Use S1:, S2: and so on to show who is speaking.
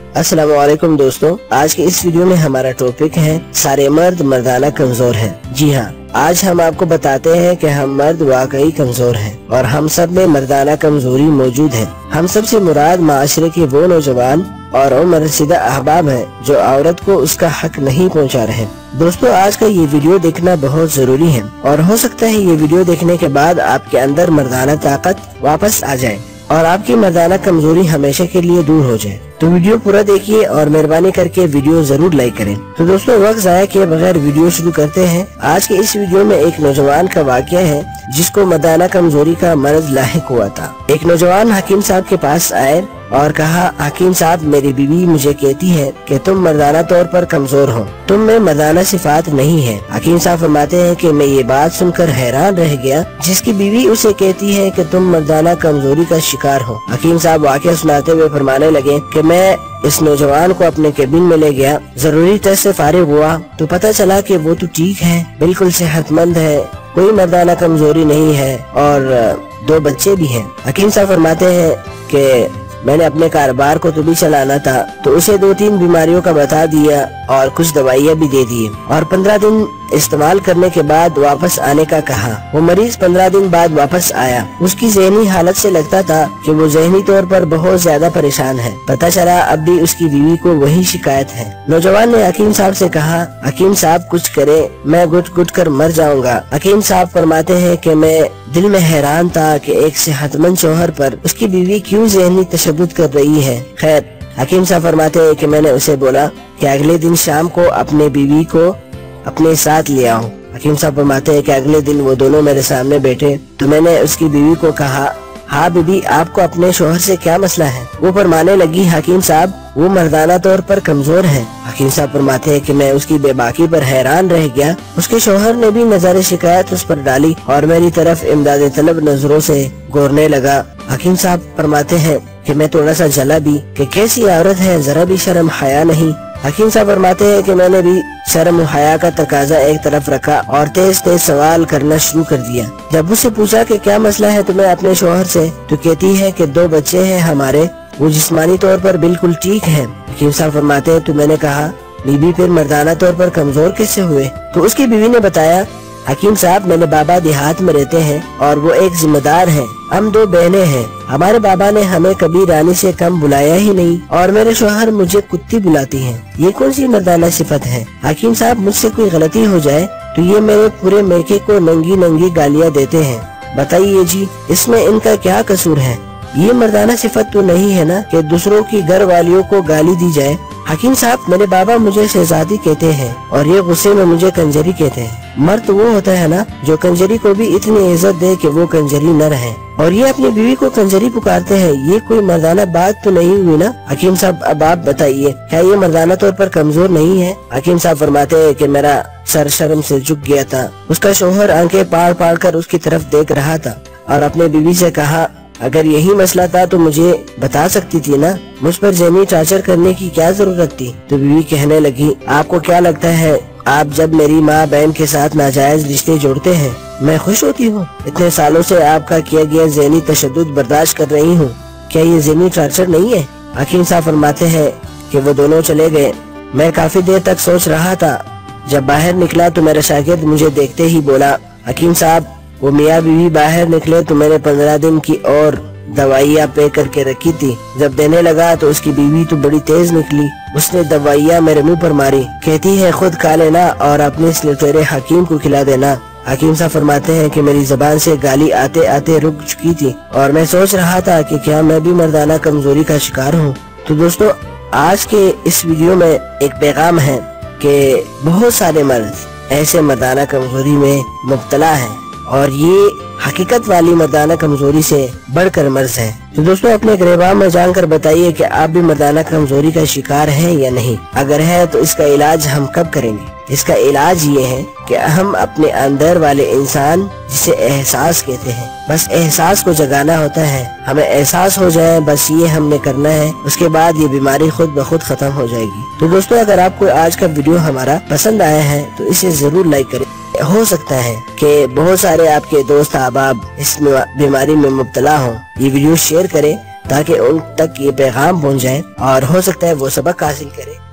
S1: अस्सलाम वालेकुम दोस्तों, आज के इस वीडियो में हमारा टॉपिक है सारे मर्द मर्दाना कमजोर हैं। जी हाँ, आज हम आपको बताते हैं कि हम मर्द वाकई कमजोर हैं और हम सब में मर्दाना कमजोरी मौजूद है। हम सब से मुराद माशरे के वो नौजवान और उम्र रसीदा अहबाब हैं जो औरत को उसका हक नहीं पहुंचा रहे। दोस्तों, आज का ये वीडियो देखना बहुत जरूरी है और हो सकता है ये वीडियो देखने के बाद आपके अंदर मर्दाना ताकत वापस आ जाए और आपकी मर्दाना कमजोरी हमेशा के लिए दूर हो जाए। तो वीडियो पूरा देखिए और मेहरबानी करके वीडियो जरूर लाइक करें। तो दोस्तों, वक्त जाया किए बगैर वीडियो शुरू करते हैं। आज के इस वीडियो में एक नौजवान का वाकया है जिसको मर्दाना कमजोरी का मर्ज लाहिक हुआ था। एक नौजवान हकीम साहब के पास आए और कहा, हकीम साहब, मेरी बीवी मुझे कहती है कि तुम मर्दाना तौर पर कमजोर हो, तुम में मर्दाना सिफात नहीं है। हकीम साहब फरमाते हैं कि मैं ये बात सुनकर हैरान रह गया, जिसकी बीवी उसे कहती है कि तुम मर्दाना कमजोरी का शिकार हो। हकीम साहब वाकया सुनाते हुए फरमाने लगे कि मैं इस नौजवान को अपने केबिन में ले गया, जरूरी टेस्ट से फारिग हुआ तो पता चला कि वो तो ठीक है, बिल्कुल सेहतमंद है, कोई मर्दाना कमजोरी नहीं है और 2 बच्चे भी हैं। हकीम साहब फरमाते हैं कि मैंने अपने कारोबार को तो भी चलाना था, तो उसे 2-3 बीमारियों का बता दिया और कुछ दवाइयाँ भी दे दी और 15 दिन इस्तेमाल करने के बाद वापस आने का कहा। वो मरीज 15 दिन बाद वापस आया। उसकी ज़हनी हालत से लगता था कि वो ज़हनी तौर पर बहुत ज्यादा परेशान है। पता चला अब भी उसकी बीवी को वही शिकायत है। नौजवान ने हकीम साहब से कहा, हकीम साहब कुछ करे, मैं घुट घुट कर मर जाऊंगा। हकीम साहब फरमाते हैं कि मैं दिल में हैरान था कि एक सेहतमंद शौहर पर उसकी बीवी क्यों ज़हनी तशद्दुद कर रही है। खैर, हकीम साहब फरमाते हैं कि मैंने उसे बोला कि अगले दिन शाम को अपने बीवी को अपने साथ ले आओ। हकीम साहब फरमाते हैं कि अगले दिन वो दोनों मेरे सामने बैठे तो मैंने उसकी बीवी को कहा, हाँ बीबी, आपको अपने शौहर से क्या मसला है? वो फरमाने लगी, हकीम साहब, वो मर्दाना तौर पर कमजोर है। हकीम साहब फरमाते हैं कि मैं उसकी बेबाकी पर हैरान रह गया। उसके शौहर ने भी नजर शिकायत उस पर डाली और मेरी तरफ इमदाद तलब नजरों से गौरने लगा। हकीम साहब फरमाते हैं कि मैं थोड़ा सा जला भी कि कैसी औरत है, जरा भी शर्म हया नहीं। हकीम साहब फरमाते हैं कि मैंने भी शर्म हया का तकाजा एक तरफ रखा और तेज तेज सवाल करना शुरू कर दिया। जब उससे पूछा कि क्या मसला है तुम्हें अपने शौहर से, तो कहती है कि 2 बच्चे हैं हमारे, वो जिस्मानी तौर पर बिल्कुल ठीक है। हकीम साहब फरमाते हैं, तो मैंने कहा, बीबी फिर मर्दाना तौर पर कमजोर कैसे हुए? तो उसकी बीवी ने बताया, हकीम साहब, मेरे बाबा देहात में रहते हैं और वो एक जिम्मेदार हैं। हम 2 बहनें हैं। हमारे बाबा ने हमें कभी रानी से कम बुलाया ही नहीं और मेरे शौहर मुझे कुत्ती बुलाती हैं। ये कौन सी मर्दाना सिफत है? हकीम साहब, मुझसे कोई गलती हो जाए तो ये मेरे पूरे मेके को नंगी नंगी गालियाँ देते हैं। बताइए जी, इसमें इनका क्या कसूर है? ये मर्दाना सिफत तो नहीं है ना कि दूसरों की घर वालियों को गाली दी जाए। हकीम साहब, मेरे बाबा मुझे शहजादी कहते हैं और ये गुस्से में मुझे कंजरी कहते हैं। मर्द वो होता है ना जो कंजरी को भी इतनी इज्जत दे कि वो कंजरी न रहे, और ये अपनी बीवी को कंजरी पुकारते हैं। ये कोई मर्दाना बात तो नहीं हुई ना? हकीम साहब, अब आप बताइए, क्या ये मर्दाना तौर पर कमजोर नहीं है? हकीम साहब फरमाते हैं कि मेरा सर शर्म से झुक गया था। उसका शौहर आंखें पाड़ पाड़ कर उसकी तरफ देख रहा था और अपने बीवी से कहा, अगर यही मसला था तो मुझे बता सकती थी ना, मुझ पर ज़हनी टार्चर करने की क्या जरूरत थी? तो बीवी कहने लगी, आपको क्या लगता है आप जब मेरी माँ बहन के साथ नाजायज रिश्ते जोड़ते हैं मैं खुश होती हूँ? इतने सालों से आपका किया गया ज़हनी तशद्दुद बर्दाश्त कर रही हूँ, क्या ये ज़हनी टार्चर नहीं है? हकीम साहब फरमाते हैं कि वो दोनों चले गए। मैं काफी देर तक सोच रहा था। जब बाहर निकला तो मेरा शागिर्द मुझे देखते ही बोला, हकीम साहब, वो मियाँ बीवी बाहर निकले तो मैंने 15 दिन की और दवाइयाँ पे करके रखी थी। जब देने लगा तो उसकी बीवी तो बड़ी तेज निकली। उसने दवाइयाँ मेरे मुंह पर मारी, कहती है खुद खा लेना और अपने इस लुटेरे हकीम को खिला देना। हकीम साहब फरमाते हैं कि मेरी जुबान से गाली आते आते रुक चुकी थी और मैं सोच रहा था कि क्या मैं भी मर्दाना कमजोरी का शिकार हूँ। तो दोस्तों, आज के इस वीडियो में एक पैगाम है कि बहुत सारे मर्द ऐसे मर्दाना कमजोरी में मुब्तला हैं और ये हकीकत वाली मर्दाना कमजोरी से बढ़कर मर्ज है। तो दोस्तों, अपने गिरबान में जानकर बताइए कि आप भी मर्दाना कमजोरी का शिकार हैं या नहीं। अगर है तो इसका इलाज हम कब करेंगे? इसका इलाज ये है कि हम अपने अंदर वाले इंसान, जिसे एहसास कहते हैं, बस एहसास को जगाना होता है। हमें एहसास हो जाए, बस ये हमने करना है, उसके बाद ये बीमारी खुद ब खुद खत्म हो जाएगी। तो दोस्तों, अगर आपको आज का वीडियो हमारा पसंद आया है तो इसे जरूर लाइक करें। हो सकता है कि बहुत सारे आपके दोस्त अहबाब इस बीमारी में मुब्तला हों। ये वीडियो शेयर करें تاکہ ان تک یہ پیغام پہنچ جائے اور ہو سکتا ہے وہ سبق حاصل کرے